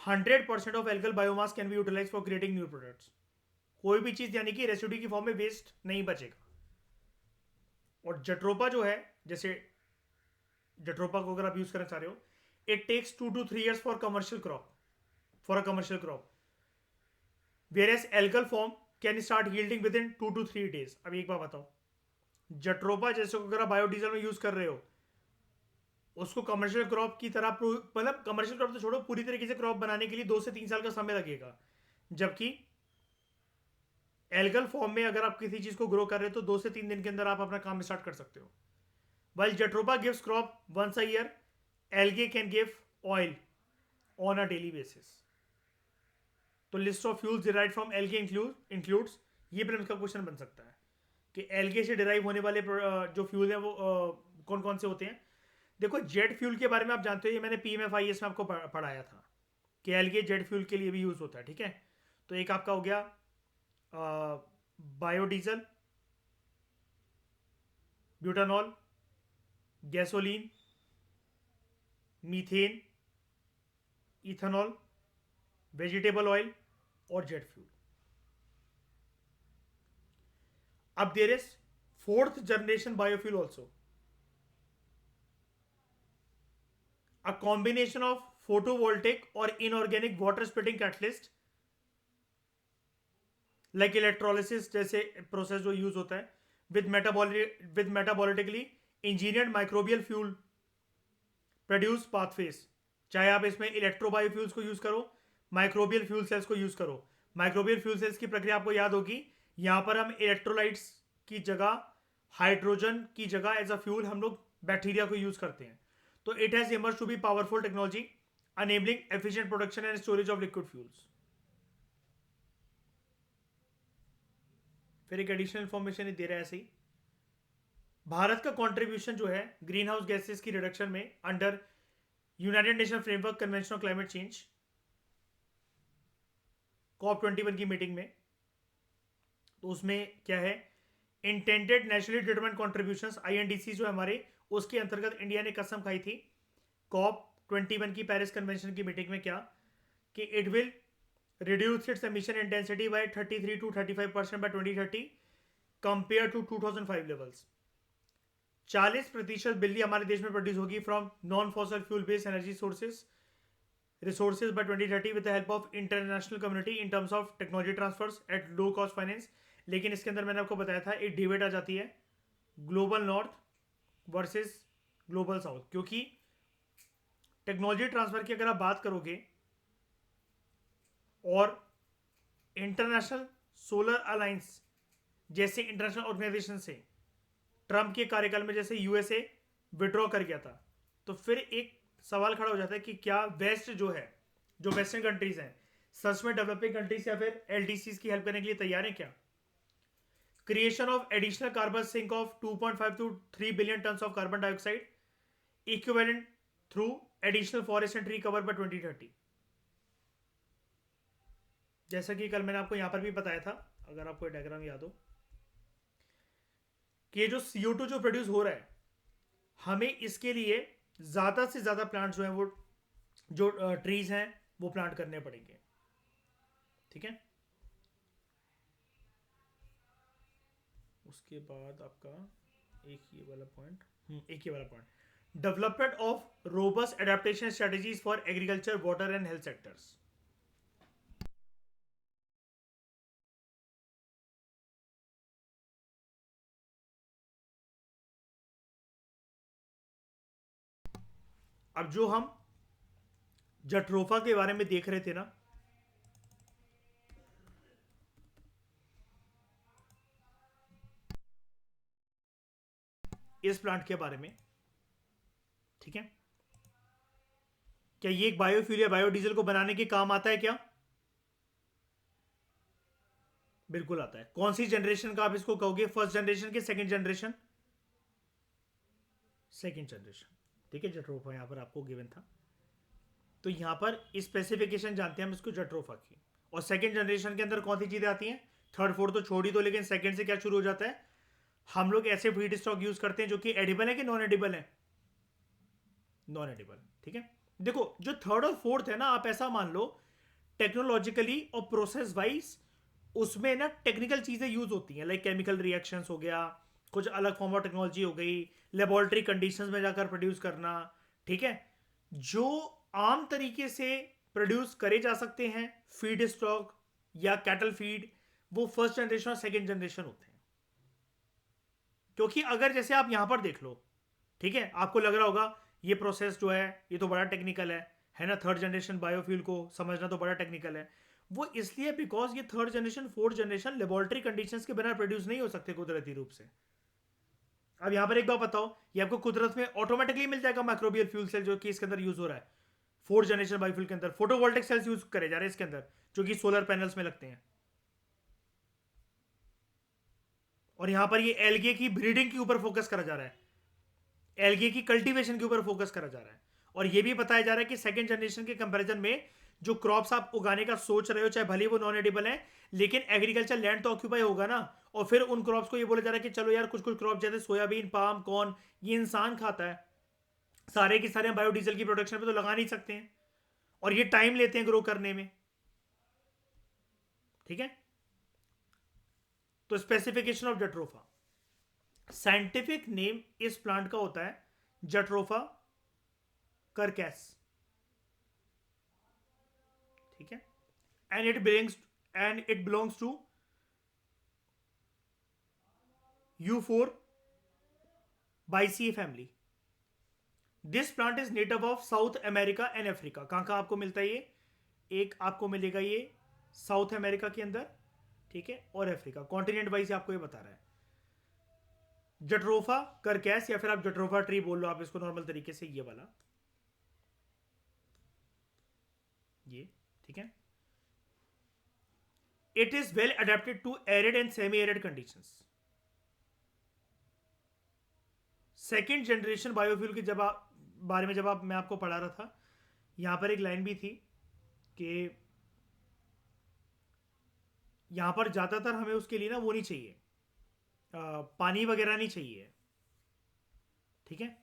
100% of algal biomass can be utilise for creating new products. कोई भी चीज यानी कि रेसिड्यू की फॉर्म में वेस्ट नहीं बचेगा. और जट्रोपा जो है, जैसे जट्रोपा को अगर आप यूज करना चाह रहे हो, it takes 2 to 3 years for a commercial crop, whereas algal form can start yielding within 2 to 3 days. अब एक बात बताओ, जट्रोपा जैसे अगर आप बायोडीजल में यूज कर रहे हो, उसको कमर्शियल क्रॉप की तरह, मतलब कमर्शियल क्रॉप तो छोड़ो, पूरी तरीके से क्रॉप बनाने के लिए 2 से 3 साल का समय लगेगा. जबकि एल्गल फॉर्म में अगर आप किसी चीज को ग्रो कर रहे हो तो 2 से 3 दिन के अंदर आप अपना काम स्टार्ट कर सकते हो. While jatropha gives crop once a year, algae can give oil on a daily basis. तो list of fuels derived from algae includes, ये प्रीलिम्स का क्वेश्चन बन सकता है कि एल्गे से डिराइव होने वाले जो फ्यूल हैं वो कौन कौन से होते हैं. देखो, जेट फ्यूल के बारे में आप जानते हो, ये मैंने PMFIS में आपको पढ़ाया था कि एल्गे जेट फ्यूल के लिए भी यूज होता है. ठीक है, तो एक आपका हो गया biodiesel, butanol, gasoline, methane, ethanol, vegetable oil और जेट फ्यूल. अब there is 4th generation biofuel also, a combination of photovoltaic or inorganic water splitting catalyst like electrolysis जैसे प्रोसेस जो यूज होता है, with metabolically engineered microbial fuel produce pathways. चाहे आप इसमें इलेक्ट्रोबायोफ्यूल्स को यूज करो, माइक्रोबियल फ्यूल सेल्स को यूज करो. माइक्रोबियल फ्यूल सेल्स की प्रक्रिया आपको याद होगी. यहां पर हम इलेक्ट्रोलाइट्स की जगह, हाइड्रोजन की जगह एज अ फ्यूल हम लोग बैक्टीरिया को यूज करते हैं. तो it has emerge to be powerful technology enabling efficient production and storage of liquid fuels. फिर एक एडिशनल इंफॉर्मेशन दे रहा है ऐसे ही, भारत का कंट्रीब्यूशन जो है ग्रीन हाउस गैसेस की रिडक्शन में under United nation framework convention on climate change, COP21 की मीटिंग में। तो उसमें क्या है, intended nationally determined contributions INDC जो हमारे, उसके अंतर्गत इंडिया ने कसम खाई थी COP21 की पेरिस कन्वेंशन की मीटिंग में, क्या कि it will reduce its emission intensity by 33 to 35% by 2030 compared to 2005 levels। 40% बिजली हमारे देश में प्रोड्यूस होगी from non fossil fuel based energy resources by 2030 with the help of international community in terms of technology transfers at low cost finance. लेकिन इसके अंदर मैंने आपको बताया था एक डिबेट आ जाती है global north versus global south, क्योंकि टेक्नोलॉजी ट्रांसफर की अगर आप बात करोगे और इंटरनेशनल सोलर अलायंस जैसे इंटरनेशनल ऑर्गेनाइजेशन से ट्रंप के कार्यकाल में जैसे USA विड्रॉ कर गया था, तो फिर एक सवाल खड़ा हो जाता है कि क्या वेस्ट जो है, जो वेस्टर्न कंट्रीज हैं, सच में डेवलपिंग कंट्रीज या फिर LDCs की हेल्प करने के लिए तैयार है क्या? Creation of additional carbon sink of 2.5 to 3 billion tons of carbon dioxide equivalent through additional forest and tree cover by 2030। जैसा कि कल मैंने आपको यहां पर भी बताया था, अगर आपको डायग्राम याद हो, कि ये जो CO2 जो प्रोड्यूस हो रहा है, हमें इसके लिए ज्यादा से ज्यादा प्लांट जो है वो जो ट्रीज हैं वो प्लांट करने पड़ेंगे। ठीक है, उसके बाद आपका एक ये वाला point development of robust adaptation strategies for agriculture, water and health sectors. अब जो हम जट्रोफा के बारे में देख रहे थे ना, इस प्लांट के बारे में, ठीक है, क्या ये एक बायोफ्यूल या बायोडीजल को बनाने के काम आता है क्या? बिल्कुल आता है। कौन सी जनरेशन का आप इसको कहोगे, फर्स्ट जनरेशन के सेकंड जनरेशन? Second generation. ठीक है, जट्रोफा यहां पर आपको गिवन था, तो यहां पर स्पेसिफिकेशन जानते हैं हम इसको जट्रोफा की। और सेकंड जनरेशन के अंदर कौन सी चीजें आती हैं? थर्ड फोर्थ तो छोड़ ही दो, लेकिन सेकंड से क्या शुरू हो जाता है? हम लोग ऐसे फीड स्टॉक यूज करते हैं जो कि एडिबल है कि नॉन एडिबल है? Non edible. ठीक है, देखो जो थर्ड और फोर्थ है ना, आप ऐसा मान लो टेक्नोलॉजिकली और प्रोसेस वाइज उसमें ना टेक्निकल चीजें यूज होती हैं, लाइक केमिकल रिएक्शंस हो गया, कुछ अलग फॉर्म ऑफ टेक्नोलॉजी हो गई, लेबोरेटरी कंडीशंस में जाकर प्रोड्यूस करना। ठीक है, जो आम तरीके से प्रोड्यूस करे जा सकते हैं फीड स्टॉक या कैटल फीड, वो फर्स्ट जनरेशन और सेकेंड जनरेशन होते हैं। क्योंकि अगर जैसे आप यहां पर देख लो, ठीक है, आपको लग रहा होगा ये प्रोसेस जो है ये तो बड़ा टेक्निकल है ना, थर्ड जनरेशन बायोफ्यूल को समझना तो बड़ा टेक्निकल है। वो इसलिए बिकॉज ये third generation fourth generation laboratory conditions के बिना प्रोड्यूस नहीं हो सकते कुदरती रूप से। अब यहां पर एक बात बताओ, ये आपको कुदरत में ऑटोमेटिकली मिल जाएगा माइक्रोबियल फ्यूल सेल जो कि इसके अंदर यूज हो रहा है फोर्थ जनरेशन बायोफ्यूल के अंदर। फोटोवोल्टिक सेल्स यूज करे जा रहे हैं इसके अंदर जो कि सोलर पैनल्स में लगते हैं। और यहां पर ये एल्गे की ब्रीडिंग के ऊपर फोकस करा जा रहा है, एल्गे की कल्टीवेशन के ऊपर फोकस करा जा रहा है। और ये भी बताया जा रहा है कि सेकंड जनरेशन के कंपैरिजन में जो क्रॉप्स आप उगाने का सोच रहे हो, चाहे भले वो नॉन एडिबल है, लेकिन एग्रीकल्चर लैंड तो ऑक्यूपाई होगा ना। और फिर उन क्रॉप्स को ये बोला जा रहा है कि चलो यार कुछ कुछ क्रॉप जैसे सोयाबीन, पाम, कॉर्न, ये इंसान खाता है, सारे के सारे बायोडीजल की प्रोडक्शन पे तो लगा नहीं सकते हैं, और ये टाइम लेते हैं ग्रो करने में। ठीक है, तो specification of jatropha, scientific name इस प्लांट का होता है जट्रोफा करकैस। ठीक है, and it belongs to U4 बाइसिए family. This plant is native of South America and Africa. कहां कहां आपको मिलता है ये? एक आपको मिलेगा ये साउथ अमेरिका के अंदर, ठीक है, और अफ्रीका, कॉन्टिनेंट वाइज आपको ये बता रहा है। जट्रोफा करकैस या फिर आप जट्रोफा ट्री बोल लो आप इसको नॉर्मल तरीके से, ये वाला, ये, ठीक है। It is well adapted to arid and semi arid conditions. Second generation biofuel के बारे में जब मैं आपको पढ़ा रहा था, यहां पर एक लाइन भी थी कि यहाँ पर ज़्यादातर हमें उसके लिए ना वो नहीं चाहिए, पानी वगैरह नहीं चाहिए, ठीक है।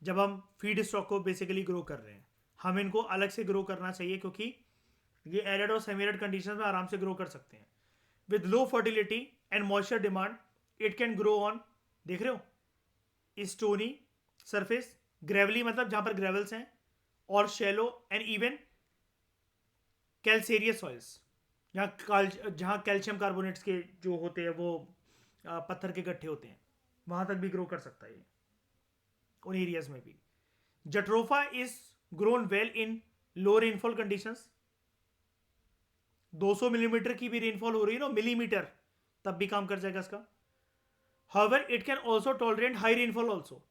जब हम फीड स्टॉक को बेसिकली ग्रो कर रहे हैं, हम इनको अलग से ग्रो करना चाहिए, क्योंकि ये एरिड और सेमी एरिड कंडीशन में आराम से ग्रो कर सकते हैं। With low fertility and moisture demand, it can grow on, देख रहे हो, स्टोनी सरफेस, ग्रेवली मतलब जहां पर ग्रेवल्स हैं, और shallow and even calcareous soils, जहाँ कैल्शियम कार्बोनेट्स के जो होते हैं वो पत्थर के गड्ढे होते हैं, वहां तक भी ग्रो कर सकता है ये, उन एरियाज में भी। Jatropha is grown well in low rainfall conditions. 200 millimetre की भी रेनफॉल हो रही है ना, मिलीमीटर, तब भी काम कर जाएगा इसका। However it can also tolerate high rainfall also,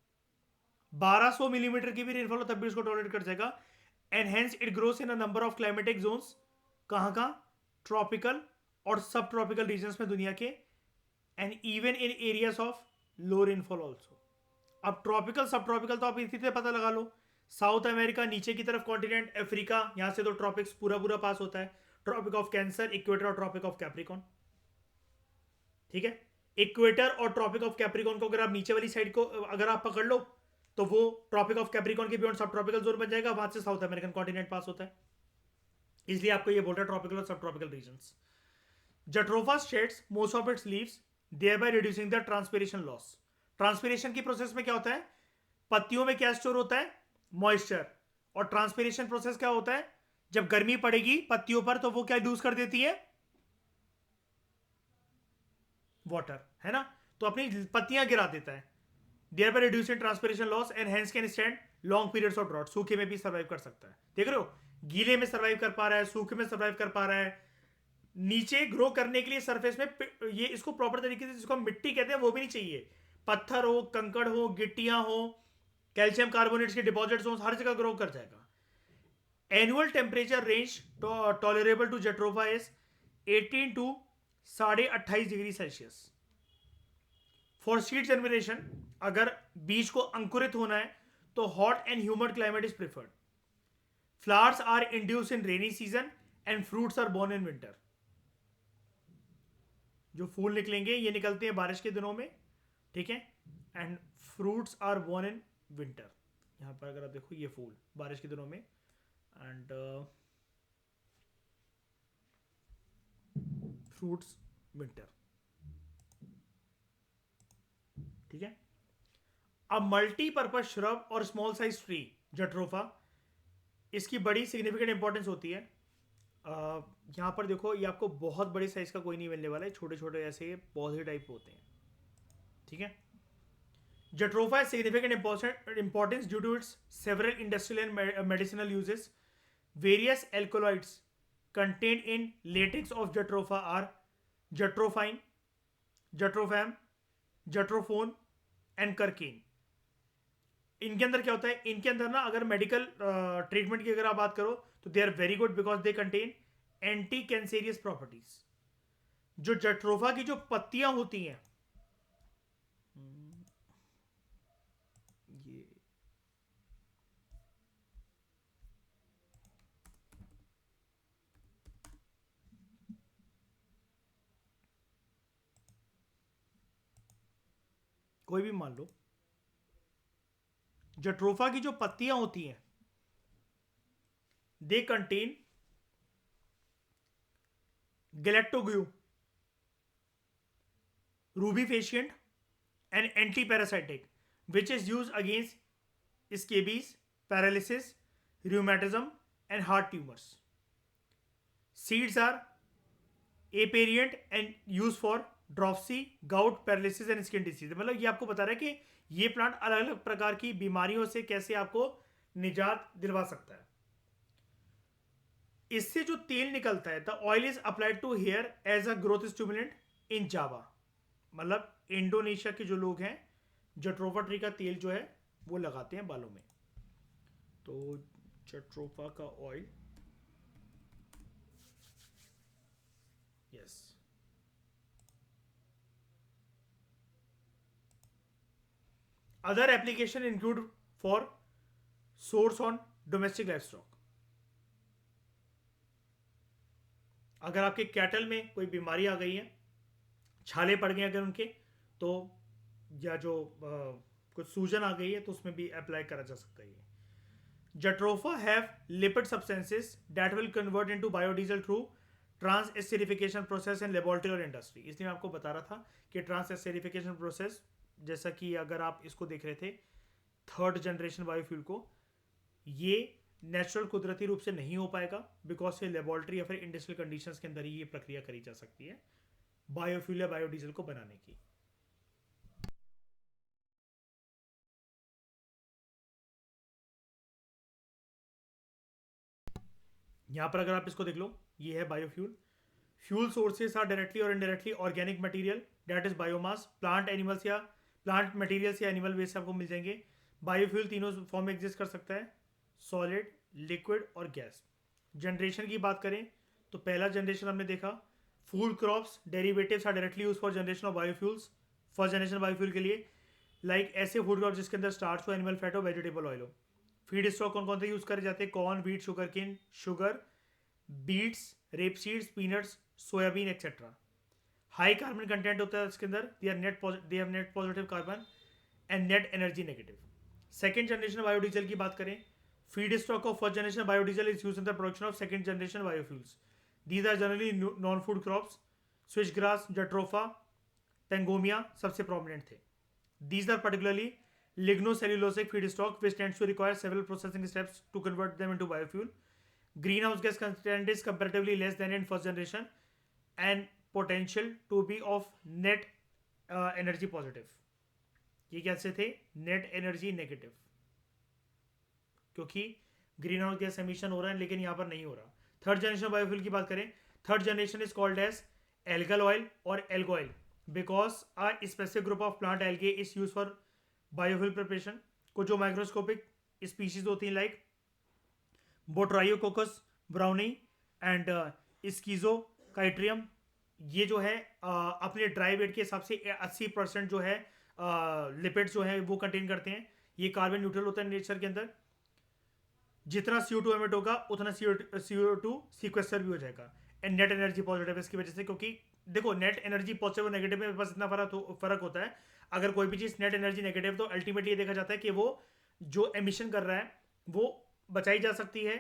1200 millimetre की भी रेनफॉल हो तब भी उसको टॉलरेट कर जाएगा। And hence it grows in a number of climatic zones, कहाँ कहाँ, ट्रॉपिकल और सब ट्रॉपिकल रीजन्स में दुनिया के, and even in areas of low rainfall also. अब ट्रॉपिकल सब ट्रॉपिकल तो आप इसी से पता लगा लो, साउथ अमेरिका नीचे की तरफ कॉन्टिनेंट, अफ्रीका यहां से तो ट्रॉपिक्स पूरा पूरा पास होता है, ट्रॉपिक ऑफ कैंसर, इक्वेटर और ट्रॉपिक ऑफ कैप्रिकॉन, ठीक है। इक्वेटर और ट्रॉपिक ऑफ कैप्रिकॉन को अगर आप नीचे वाली साइड को अगर आप पकड़ लो, तो वो ट्रॉपिक ऑफ कैप्रिकॉन के बियॉन्ड सब ट्रॉपिकल जोन बन जाएगा, वहां से साउथ अमेरिकन कॉन्टिनेंट पास होता है, इसलिए आपको ये बोल रहा है ट्रॉपिकल और सब tropical regions. Jatropha sheds most of its leaves, thereby reducing the transpiration loss। Transpiration की प्रोसेस में क्या होता है, पत्तियों में क्या स्टोर होता है, मॉइस्चर, और ट्रांसपिरेशन प्रोसेस क्या होता है, जब गर्मी पड़ेगी पत्तियों पर तो वो क्या लूज कर देती है, वाटर, है ना, तो अपनी पत्तियां गिरा देता है, thereby reducing transpiration loss and hence can stand long periods of drought। सूखे में भी सर्वाइव कर सकता है, देख रहे हो, गीले में सर्वाइव कर पा रहा है, सूखे में सर्वाइव कर पा रहा है। नीचे ग्रो करने के लिए सरफेस में ये इसको प्रॉपर तरीके से, जिसको हम मिट्टी कहते हैं, वो भी नहीं चाहिए, पत्थर हो, कंकड़ हो, गिट्टियां हो, कैल्शियम कार्बोनेट्स के डिपॉजिट्स हो, हर जगह ग्रो कर जाएगा। Annual temperature range tolerable to jatropha is 18 to 28.5 degree Celsius. For seed generation, अगर बीज को अंकुरित होना है तो hot and humid climate is preferred. Flowers are induce in rainy season and fruits are borne in winter. जो फूल निकलेंगे ये निकलते हैं बारिश के दिनों में, ठीक है, and fruits are borne in winter. यहां पर अगर आप देखो ये फूल बारिश के दिनों में, एंड फ्रूट्स विंटर, ठीक है। अब मल्टीपर्पज श्रब और स्मॉल साइज ट्री जट्रोफा, इसकी बड़ी सिग्निफिकेंट इंपॉर्टेंस होती है। यहाँ पर देखो, ये आपको बहुत बड़े साइज का कोई नहीं मिलने वाला है, छोटे छोटे ऐसे पौधे टाइप होते हैं, ठीक है। Jatropha is significant importance due to its several industrial and medicinal uses. Various alkaloids contained in latex of Jatropha are Jatrophine, Jatropham, Jatrophone and Curcane। इनके अंदर क्या होता है, इनके अंदर ना अगर मेडिकल ट्रीटमेंट की अगर आप बात करो तो they are very good because they contain anti cancerous properties. जो जट्रोफा की जो पत्तियां होती हैं, ये कोई भी मान लो, जट्रोफा की जो पत्तियां होती हैं they contain galactagogue, rubefacient and anti parasitic which is use against scabies, paralysis, rheumatism and heart tumors. Seeds are aperient and used for dropsy, gout, paralysis and skin disease. मतलब ये आपको बता रहा है कि ये प्लांट अलग अलग प्रकार की बीमारियों से कैसे आपको निजात दिलवा सकता है। इससे जो तेल निकलता है, the oil is applied to hair as a growth stimulant in Java. मतलब इंडोनेशिया के जो लोग हैं जट्रोफा ट्री का तेल जो है वो लगाते हैं बालों में। तो जट्रोफा का oil, yes. Other application include for source on domestic life stock. अगर आपके कैटल में कोई बीमारी आ गई है, छाले पड़ गए अगर उनके, तो या जो कुछ सूजन आ गई है, तो उसमें भी अप्लाई करा जा सकता है। Jatropha have lipid substances that will convert into biodiesel through transesterification process in laboratory और इंडस्ट्री। इसलिए मैं आपको बता रहा था कि ट्रांसएस्टरिफिकेशन प्रोसेस, जैसा कि अगर आप इसको देख रहे थे थर्ड जनरेशन बायोफ्यूल को, ये नेचुरल कुदरती रूप से नहीं हो पाएगा, बिकॉज ये लेबोरेटरी या फिर इंडस्ट्रियल कंडीशंस के अंदर ही ये प्रक्रिया करी जा सकती है बायोफ्यूल या बायोडीजल को बनाने की। यहां पर अगर आप इसको देख लो, ये है biofuel. Fuel sources are directly और indirectly organic material, that is biomass, plant animals या प्लांट मटेरियल्स या एनिमल वेस्ट आपको मिल जाएंगे। बायोफ्यूल तीनों फॉर्म में एग्जिस्ट कर सकता है, सॉलिड, लिक्विड और गैस। जनरेशन की बात करें तो पहला जनरेशन हमने देखा, food crops derivatives are directly use for generation of biofuels. First generation biofuel के लिए लाइक ऐसे फूड क्रॉप जिसके अंदर स्टार्च हो, एनिमल फैट हो, वेजिटेबल ऑयल हो। फीड स्टॉक कौन कौन से यूज करे जाते हैं? कॉर्न, व्हीट, शुगर केन, sugar beets, rape seeds, peanuts, soybean etcetera. High carbon content होता है इसके अंदर, they have net positive carbon and net energy negative. Second generation biodiesel की बात करें, feed stock of first generation biodiesel is use in the production of second generation biofuels. These are generally non food crops, switch grass, jatropha, pongamia सबसे prominent थे। These are particularly lignocellulosic feedstock which tends to require several processing steps to convert them into biofuel. Greenhouse gas content is comparatively less than in first generation and potential to be of net energy positive. ये कैसे थे? Net energy negative, क्योंकि green house gas emission हो रहा है लेकिन यहाँ पर नहीं हो रहा। थर्ड जनरेशन बायोफ्यूल की बात करें, third generation is called as algal oil और algal oil because a specific group of plant algae is used for biofuel preparation। कुछ जो माइक्रोस्कोपिक स्पीशीज होती हैं लाइक बोट्रायोकोकस ब्राउनी एंड स्कीजोकाइट्रियम, ये जो है अपने ड्राई वेट के हिसाब से 80% जो है लिपिड्स जो है वो कंटेन करते हैं। ये कार्बन न्यूट्रल होता है नेचर के अंदर। जितना CO2 एमिट होगा उतना CO2 सीक्वेस्टर भी हो जाएगा। एंड नेट एनर्जी पॉजिटिव इसकी वजह से, क्योंकि देखो नेट एनर्जी पॉजिटिव और नेगेटिव में बस इतना फर्क होता है। अगर कोई भी चीज नेट एनर्जी नेगेटिव, तो अल्टीमेटली ये देखा जाता है कि वो जो एमिशन कर रहा है वो बचाई जा सकती है।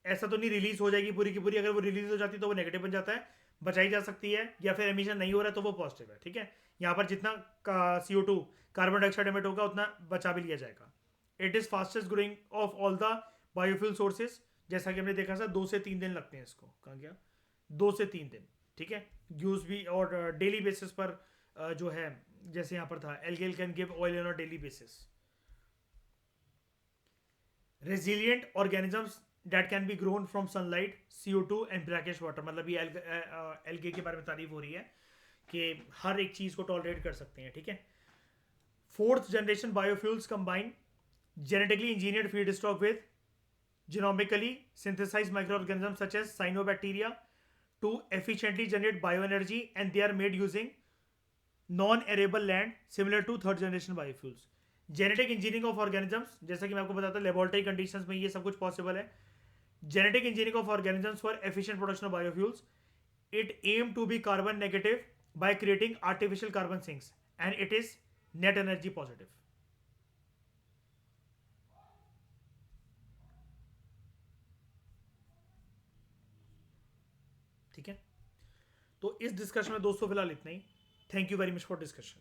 ऐसा तो नहीं रिलीज हो जाएगी पूरी की पूरी, अगर वो रिलीज हो जाती है तो वो नेगेटिव बन जाता है। बचाई जा सकती है, या फिर एमिशन नहीं हो रहा है तो वो पॉजिटिव है। ठीक है, यहाँ पर जितना CO2 कार्बन डाइऑक्साइड एमिट होगा उतना बचा भी लिया जाएगा। It is fastest growing of all the biofuel sources. जैसा कि हमने देखा था 2 से 3 दिन लगते हैं इसको, कहाँ गया, 2 से 3 दिन। ठीक है, यूज भी और डेली बेसिस पर जो है, जैसे यहाँ पर था algal can give oil on a daily basis. Resilient organisms that can be grown from sunlight, CO2 and brackish water. मतलब ये एल्गे के बारे में तारीफ हो रही है कि हर एक चीज को टॉलरेट कर सकते हैं। ठीक है, fourth generation biofuels combine genetically engineered feedstock with genomically synthesized microorganisms such as cyanobacteria to efficiently generate bioenergy, and they are made using non-arable land similar to third generation biofuels। Genetic engineering of organisms, जैसा कि मैं आपको बताता हूँ laboratory conditions में ये सब कुछ पॉसिबल है। Genetic engineering of organisms for efficient production of biofuels. It aim to be carbon negative by creating artificial carbon sinks, and it is net energy positive. ठीक है, तो इस डिस्कशन में दोस्तों फिलहाल इतना ही। Thank you very much for discussion.